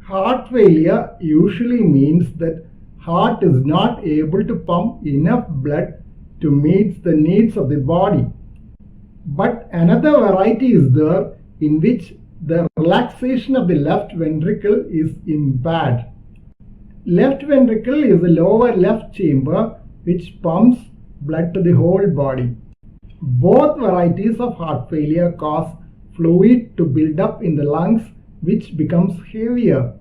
Heart failure usually means that heart is not able to pump enough blood to meet the needs of the body. But another variety is there in which the relaxation of the left ventricle is impaired. Left ventricle is the lower left chamber which pumps blood to the whole body. Both varieties of heart failure cause fluid to build up in the lungs which becomes heavier.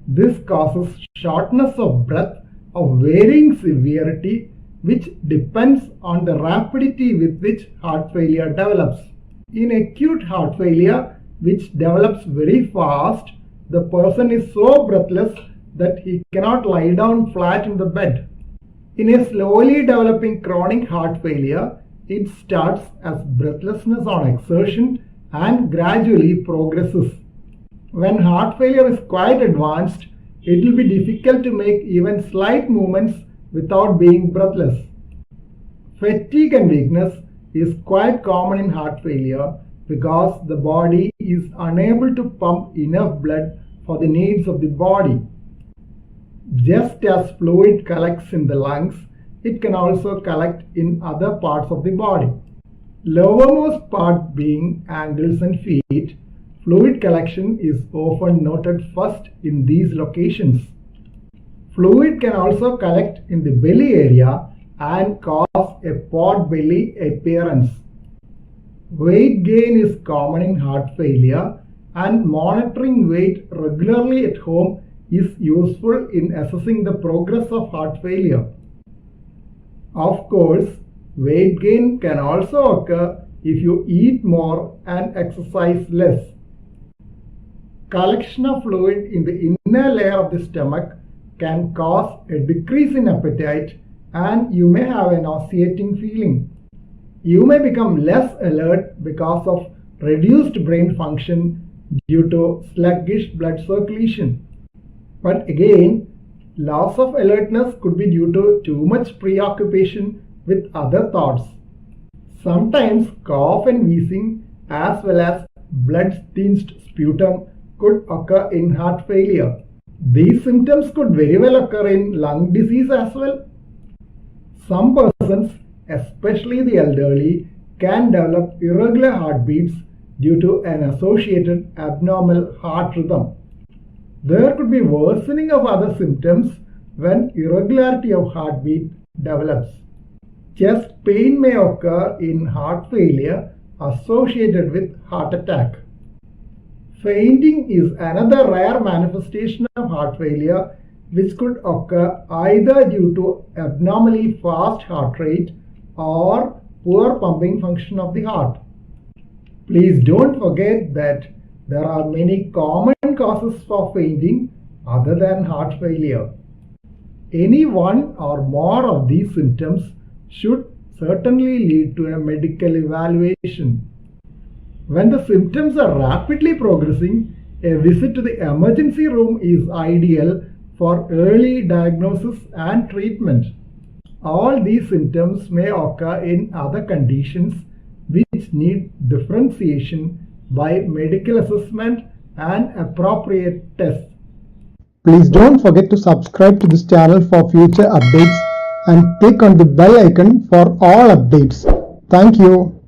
This causes shortness of breath of varying severity which depends on the rapidity with which heart failure develops. In acute heart failure, which develops very fast, the person is so breathless that he cannot lie down flat in the bed. In a slowly developing chronic heart failure, it starts as breathlessness on exertion and gradually progresses. When heart failure is quite advanced, it will be difficult to make even slight movements without being breathless. Fatigue and weakness is quite common in heart failure because the body is unable to pump enough blood for the needs of the body. Just as fluid collects in the lungs, it can also collect in other parts of the body. Lowermost part being ankles and feet, fluid collection is often noted first in these locations. Fluid can also collect in the belly area and cause a pot belly appearance. Weight gain is common in heart failure, and monitoring weight regularly at home is useful in assessing the progress of heart failure. Of course, weight gain can also occur if you eat more and exercise less. Collection of fluid in the inner layer of the stomach can cause a decrease in appetite and you may have a nauseating feeling. You may become less alert because of reduced brain function due to sluggish blood circulation. But again, loss of alertness could be due to too much preoccupation with other thoughts. Sometimes cough and wheezing as well as blood-tinged sputum could occur in heart failure. These symptoms could very well occur in lung disease as well. Some persons, especially the elderly, can develop irregular heartbeats due to an associated abnormal heart rhythm. There could be worsening of other symptoms when irregularity of heartbeat develops. Chest pain may occur in heart failure associated with heart attack. Fainting is another rare manifestation of heart failure which could occur either due to abnormally fast heart rate or poor pumping function of the heart. Please don't forget that there are many common causes for fainting other than heart failure. Any one or more of these symptoms should certainly lead to a medical evaluation. When the symptoms are rapidly progressing, a visit to the emergency room is ideal for early diagnosis and treatment. All these symptoms may occur in other conditions which need differentiation by medical assessment and appropriate tests. Please don't forget to subscribe to this channel for future updates and click on the bell icon for all updates. Thank you.